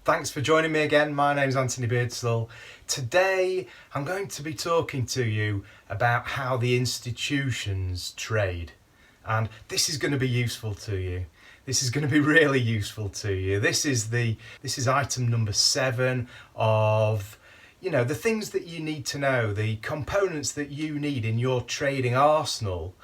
Thanks for joining me again. My name's Anthony Beardsley. Today I'm going to be talking to you about how the institutions trade, and this is going to be useful to you. This is going to be really useful to you. This is item number 7 of the things that you need to know, the components that you need in your trading arsenal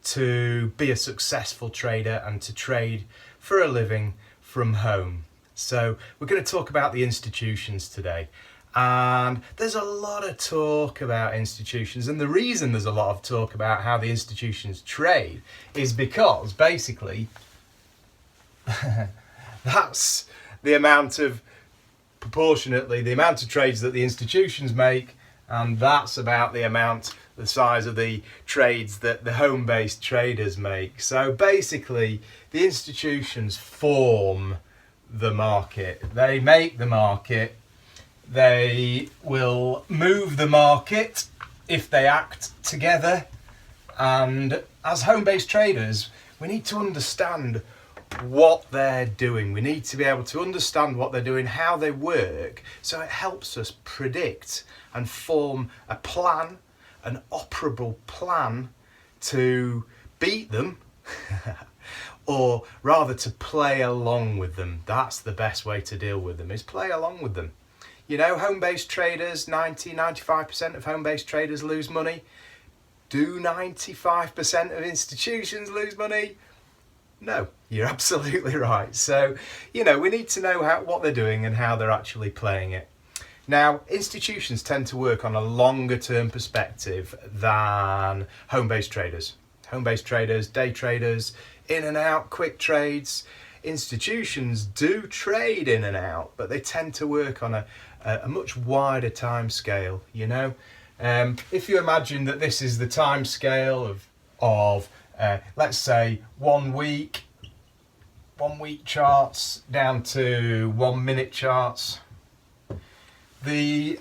to be a successful trader and to trade for a living from home. So we're going to talk about the institutions today, and there's a lot of talk about institutions, and the reason there's a lot of talk about how the institutions trade is because basically that's proportionately the amount of trades that the institutions make, and that's about the size of the trades that the home-based traders make. So basically the institutions form the market. They make the market. They will move the market if they act together, and as home-based traders we need to understand what they're doing. We need to be able to understand what they're doing, how they work, so it helps us predict and form a plan, an operable plan to beat them or rather to play along with them. That's the best way to deal with them, is play along with them. Home-based traders, 95% of home-based traders lose money. Do 95% of institutions lose money? No, you're absolutely right. So, we need to know what they're doing and how they're actually playing it. Now, institutions tend to work on a longer term perspective than home-based traders. Home-based traders, day traders, in and out, quick trades. Institutions do trade in and out, but they tend to work on a much wider time scale, If you imagine that this is the time scale of let's say 1 week charts down to 1 minute charts, the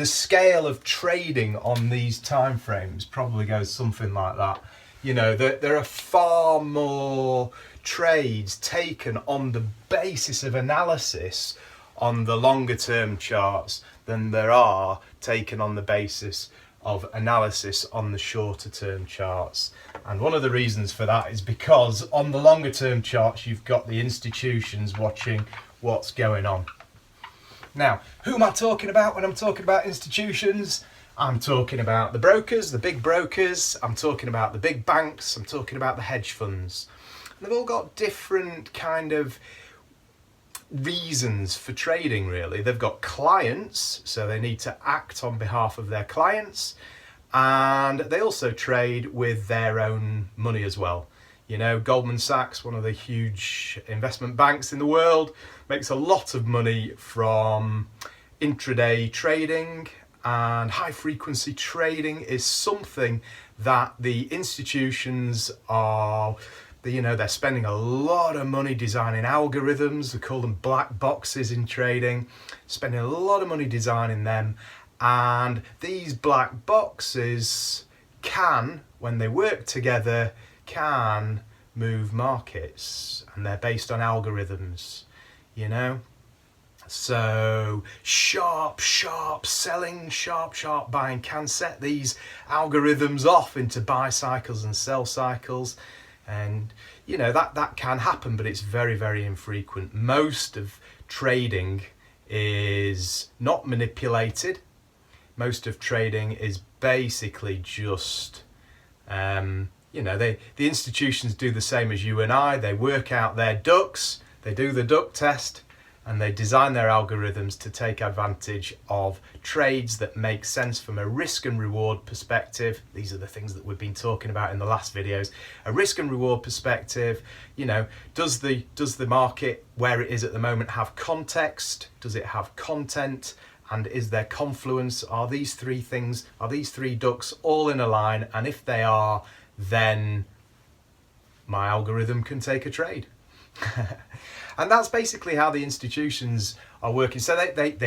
scale of trading on these time frames probably goes something like that. There are far more trades taken on the basis of analysis on the longer term charts than there are taken on the basis of analysis on the shorter term charts. And one of the reasons for that is because on the longer term charts you've got the institutions watching what's going on. Now, who am I talking about when I'm talking about institutions? I'm talking about the brokers, the big brokers. I'm talking about the big banks. I'm talking about the hedge funds. And they've all got different kind of reasons for trading, really. They've got clients, so they need to act on behalf of their clients, and they also trade with their own money as well. Goldman Sachs, one of the huge investment banks in the world, makes a lot of money from intraday trading, and high frequency trading is something that the institutions are, they're spending a lot of money designing algorithms. We call them black boxes in trading, spending a lot of money designing them. And these black boxes can, when they work together, can move markets, and they're based on algorithms, So sharp selling, sharp buying can set these algorithms off into buy cycles and sell cycles. And that can happen, but it's very, very infrequent. Most of trading is not manipulated. Most of trading is basically just the institutions do the same as you and I. They work out their ducks, they do the duck test, and they design their algorithms to take advantage of trades that make sense from a risk and reward perspective. These are the things that we've been talking about in the last videos. A risk and reward perspective, does the market where it is at the moment have context? Does it have content? And is there confluence? Are these three ducks all in a line? And if they are, then my algorithm can take a trade. And that's basically how the institutions are working. So they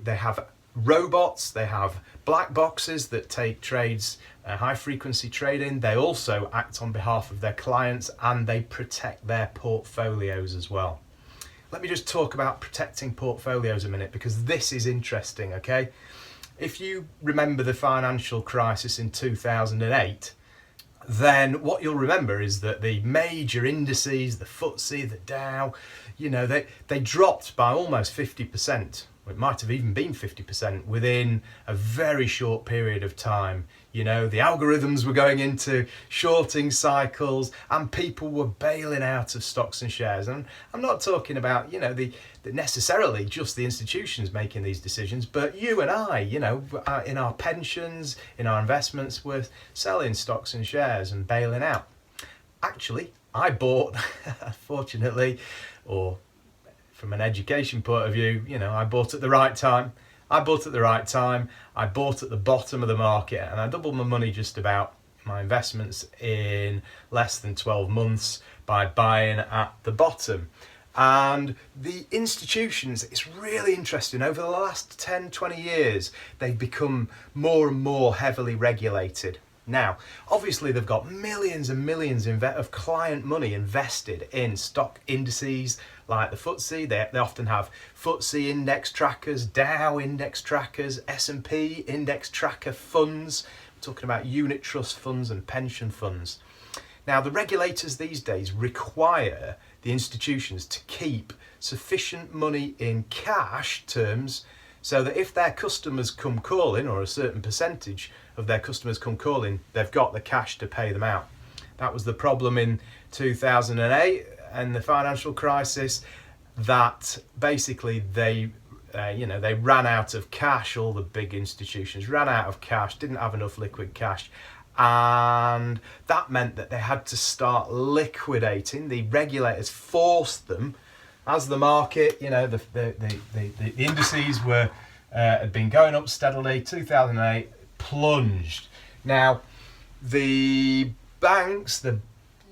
have robots, they have black boxes that take trades, high frequency trading. They also act on behalf of their clients, and they protect their portfolios as well. let me just talk about protecting portfolios a minute, because this is interesting, okay? If you remember the financial crisis in 2008, then what you'll remember is that the major indices, the FTSE, the Dow, they dropped by almost 50%. It might have even been 50% within a very short period of time. The algorithms were going into shorting cycles and people were bailing out of stocks and shares. And I'm not talking about, necessarily just the institutions making these decisions, but you and I, in our pensions, in our investments, we're selling stocks and shares and bailing out. Actually, I bought, fortunately, or from an education point of view, I bought at the right time. I bought at the bottom of the market, and I doubled my money just about, my investments, in less than 12 months by buying at the bottom. And the institutions, it's really interesting, over the last 10, 20 years, they've become more and more heavily regulated. Now, obviously they've got millions and millions of client money invested in stock indices like the FTSE. They often have FTSE index trackers, Dow index trackers, S&P index tracker funds. We're talking about unit trust funds and pension funds. Now, the regulators these days require the institutions to keep sufficient money in cash terms, so that if their customers come calling, or a certain percentage of their customers come calling, they've got the cash to pay them out. That was the problem in 2008 and the financial crisis, that basically they ran out of cash. All the big institutions ran out of cash, didn't have enough liquid cash, and that meant that they had to liquidating. The regulators forced them, as the market, the indices had been going up steadily. 2008 plunged. Now, the banks, the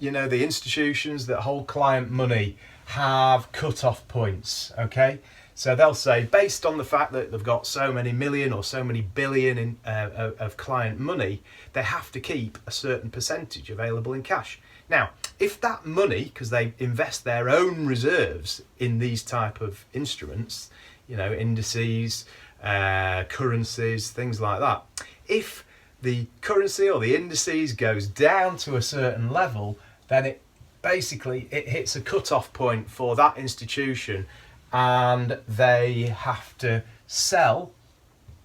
institutions that hold client money have cut-off points. Okay, so they'll say, based on the fact that they've got so many million or so many billion of client money, they have to keep a certain percentage available in cash. Now, if that money, because they invest their own reserves in these type of instruments, indices, currencies, things like that, if the currency or the indices goes down to a certain level, then it hits a cut-off point for that institution, and they have to sell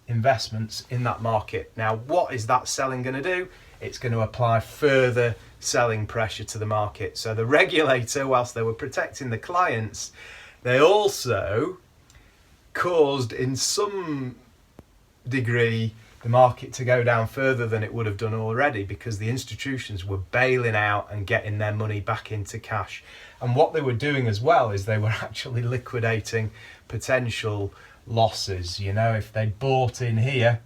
investments in that market. Now, what is that selling going to do? It's going to apply further selling pressure to the market. So the regulator, whilst they were protecting the clients, they also caused, in some degree, the market to go down further than it would have done already, because the institutions were bailing out and getting their money back into cash. And what they were doing as well is they were actually liquidating potential losses. If they bought in here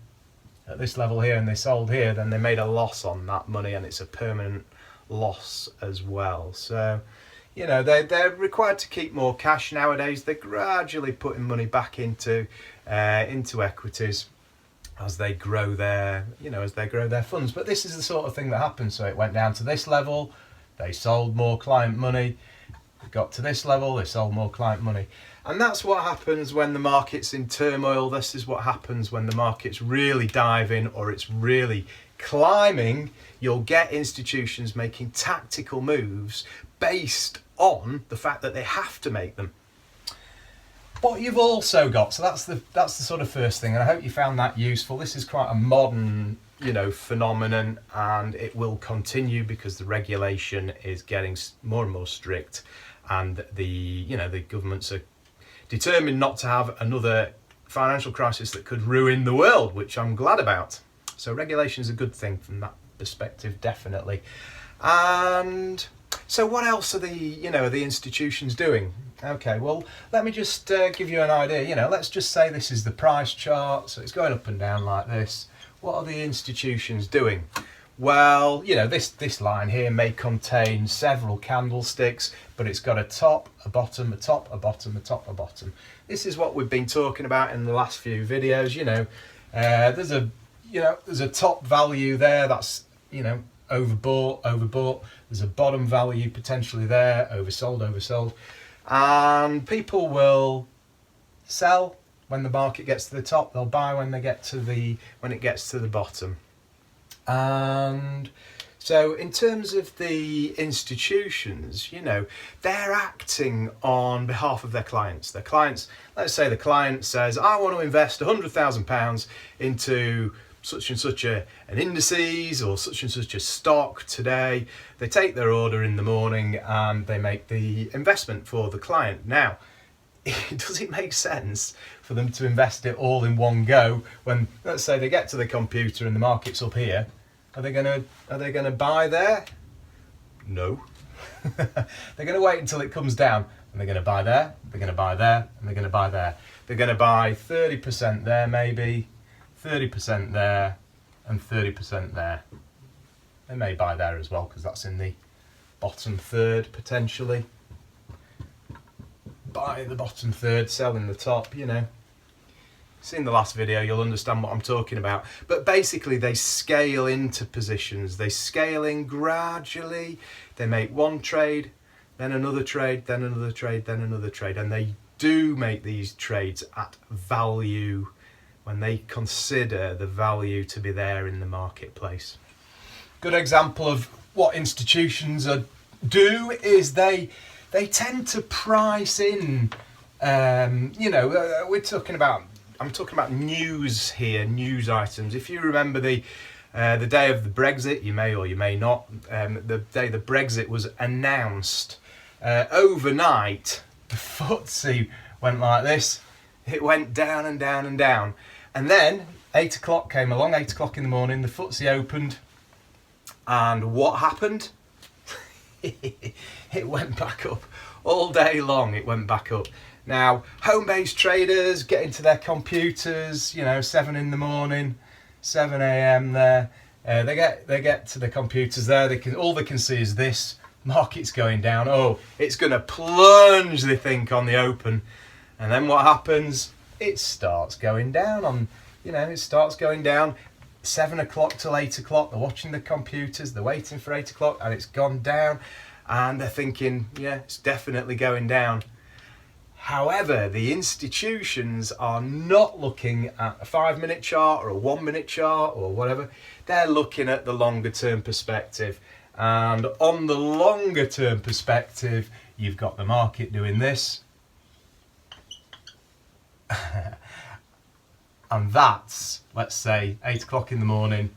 at this level here and they sold here, then they made a loss on that money, and it's a permanent loss as well. So they're required to keep more cash nowadays. They're gradually putting money back into equities as they grow their funds. But this is the sort of thing that happens. So it went down to this level, they sold more client money. It got to this level, they sold more client money. And that's what happens when the market's in turmoil. This is what happens when the market's really diving or it's really climbing. You'll get institutions making tactical moves based on the fact that they have to make them. What you've also got, so that's the sort of first thing, and I hope you found that useful. This is quite a modern phenomenon, and it will continue because the regulation is getting more and more strict, and the governments are determined not to have another financial crisis that could ruin the world, which I'm glad about. So regulation is a good thing from that perspective, definitely. And so what else are the institutions doing? Okay, well, let me just give you an idea. Let's just say this is the price chart, so it's going up and down like this. What are the institutions doing? Well, this line here may contain several candlesticks, but it's got a top, a bottom, a top, a bottom, a top, a bottom. This is what we've been talking about in the last few videos. There's a top value there, that's overbought. There's a bottom value potentially there, oversold. And people will sell when the market gets to the top, they'll buy when it gets to the bottom. And so in terms of the institutions, you know, they're acting on behalf of their clients. Their clients, let's say the client says, I want to invest £100,000 into such and such an indices or such and such a stock today. They take their order in the morning and they make the investment for the client. Now, does it make sense for them to invest it all in one go when, let's say, they get to the computer and the market's up here? Are they gonna buy there? No. They're gonna wait until it comes down, and they're gonna buy there, they're gonna buy there, and they're gonna buy there. They're gonna buy 30% there maybe, 30% there, and 30% there. They may buy there as well because that's in the bottom third potentially. Buy the bottom third, sell in the top, you know. See in the last video, you'll understand what I'm talking about. But basically they scale into positions. They scale in gradually. They make one trade, then another trade, then another trade, then another trade. And they do make these trades at value when they consider the value to be there in the marketplace. Good example of what institutions do is they tend to price in, you know, I'm talking about news here, news items. If you remember the day of the Brexit, you may or you may not, the day the Brexit was announced, overnight, the FTSE went like this. It went down and down and down. And then 8 o'clock came along, 8 o'clock in the morning, the FTSE opened. And what happened? It went back up. All day long, it went back up. Now, home-based traders get into their computers, you know, 7 in the morning, 7 a.m. there. They get to the computers there. All they can see is this market's going down. Oh, it's going to plunge, they think, on the open. And then what happens? It starts going down it starts going down. 7 o'clock till 8 o'clock. They're watching the computers. They're waiting for 8 o'clock, and it's gone down. And they're thinking, yeah, it's definitely going down. However, the institutions are not looking at a 5-minute chart or a 1-minute chart or whatever. They're looking at the longer term perspective. And on the longer term perspective, you've got the market doing this. And that's, let's say, 8 o'clock in the morning.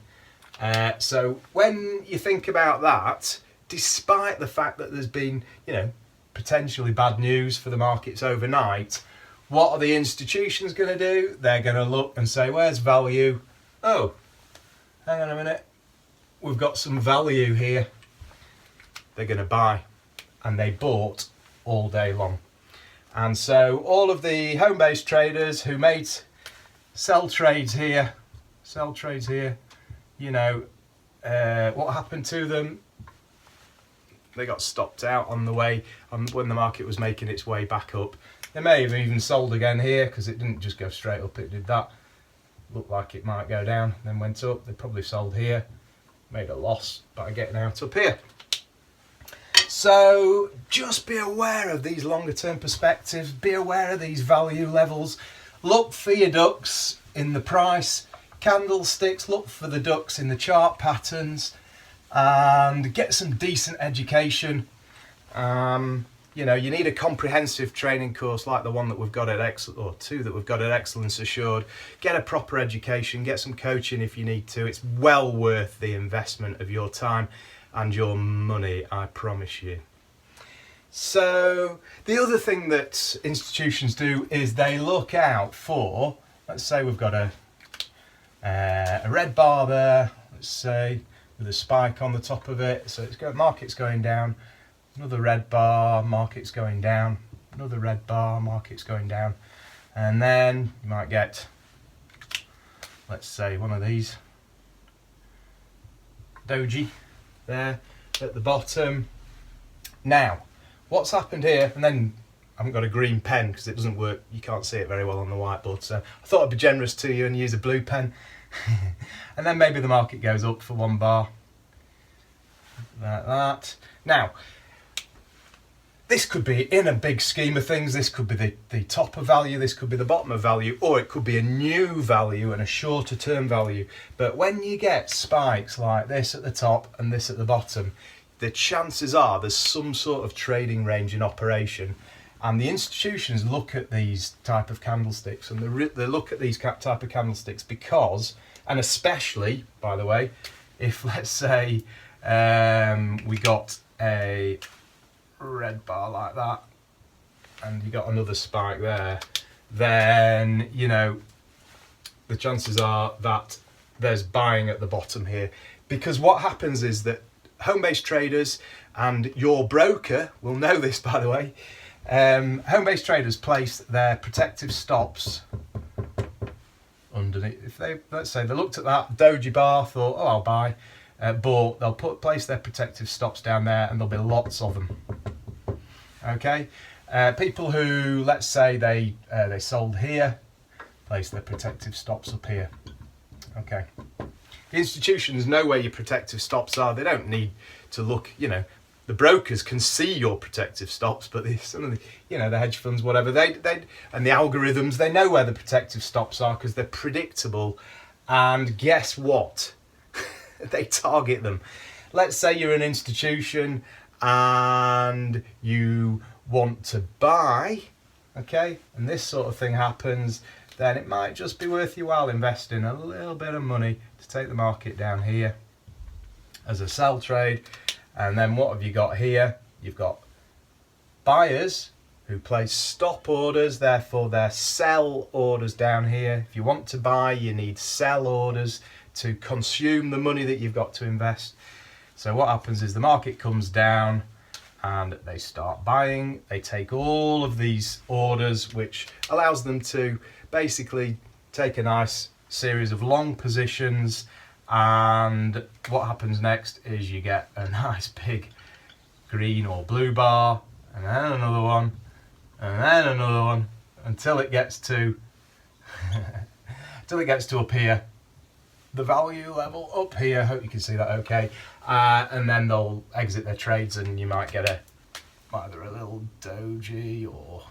So when you think about that, despite the fact that there's been, you know, potentially bad news for the markets overnight, what are the institutions going to do? They're going to look and say, where's value? Oh, hang on a minute. We've got some value here. They're going to buy. And they bought all day long. And so all of the home-based traders who made sell trades here, you know, what happened to them? They got stopped out on the way when the market was making its way back up. They may have even sold again here because it didn't just go straight up, it did that. Looked like it might go down, then went up. They probably sold here, made a loss by getting out up here. So just be aware of these longer term perspectives, be aware of these value levels. Look for your ducks in the price candlesticks, look for the ducks in the chart patterns, and get some decent education. You know, you need a comprehensive training course like the one that we've got at two that we've got at Excellence Assured. Get a proper education, get some coaching if you need to. It's well worth the investment of your time and your money, I promise you. So the other thing that institutions do is they look out for, let's say we've got a red bar there, let's say, with a spike on the top of it. So market's going down, another red bar, market's going down, another red bar, market's going down. And then you might get, let's say, one of these, doji there at the bottom. Now, what's happened here, and then I haven't got a green pen because it doesn't work, you can't see it very well on the whiteboard, so I thought I'd be generous to you and use a blue pen. And then maybe the market goes up for one bar, like that. Now, this could be, in a big scheme of things, this could be the top of value, this could be the bottom of value, or it could be a new value and a shorter term value. But when you get spikes like this at the top and this at the bottom, the chances are there's some sort of trading range in operation. And the institutions look at these type of candlesticks, and they look at these type of candlesticks because, and especially, by the way, if let's say we got a red bar like that, and you got another spike there, then, you know, the chances are that there's buying at the bottom here. Because what happens is that home-based traders, and your broker will know this, by the way, home-based traders place their protective stops underneath. If they, let's say they looked at that doji bar, thought, oh, I'll buy, but they'll place their protective stops down there, and there'll be lots of them. Okay, people who, let's say they sold here, place their protective stops up here. Okay, the institutions know where your protective stops are. They don't need to look, you know. The brokers can see your protective stops, but some of the, you know, the hedge funds, whatever, they and the algorithms, they know where the protective stops are because they're predictable. And guess what? They target them. Let's say you're an institution and you want to buy, okay, and this sort of thing happens, then it might just be worth your while investing a little bit of money to take the market down here as a sell trade. And then what have you got here? You've got buyers who place stop orders, therefore they're sell orders down here. If you want to buy, you need sell orders to consume the money that you've got to invest. So what happens is the market comes down and they start buying. They take all of these orders, which allows them to basically take a nice series of long positions. And what happens next is you get a nice big green or blue bar, and then another one, and then another one, until it gets to up here, the value level up here. Hope you can see that okay. And then they'll exit their trades, and you might get either a little doji or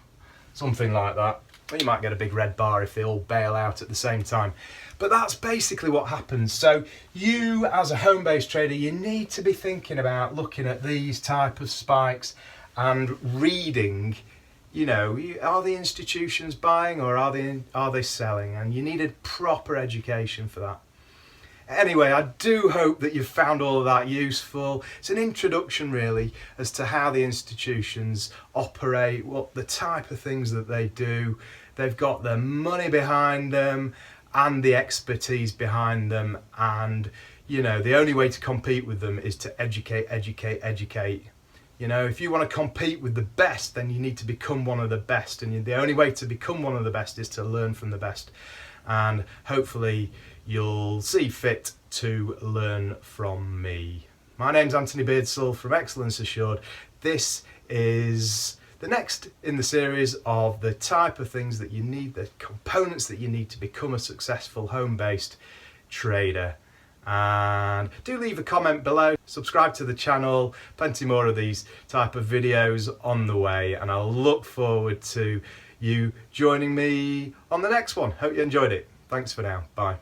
something like that. Or you might get a big red bar if they all bail out at the same time. But that's basically what happens. So you, as a home-based trader, you need to be thinking about looking at these type of spikes and reading, you know, are the institutions buying or are they selling? And you need a proper education for that. Anyway, I do hope that you've found all of that useful. It's an introduction really as to how the institutions operate, what the type of things that they do. They've got the money behind them and the expertise behind them, and you know, the only way to compete with them is to educate. You know, if you want to compete with the best, then you need to become one of the best, and the only way to become one of the best is to learn from the best. And hopefully you'll see fit to learn from me. My name's Anthony Beardsall from Excellence Assured. This is the next in the series of the type of things that you need, the components that you need to become a successful home-based trader. And do leave a comment below, subscribe to the channel, plenty more of these type of videos on the way, and I'll look forward to you joining me on the next one. Hope you enjoyed it. Thanks for now. Bye.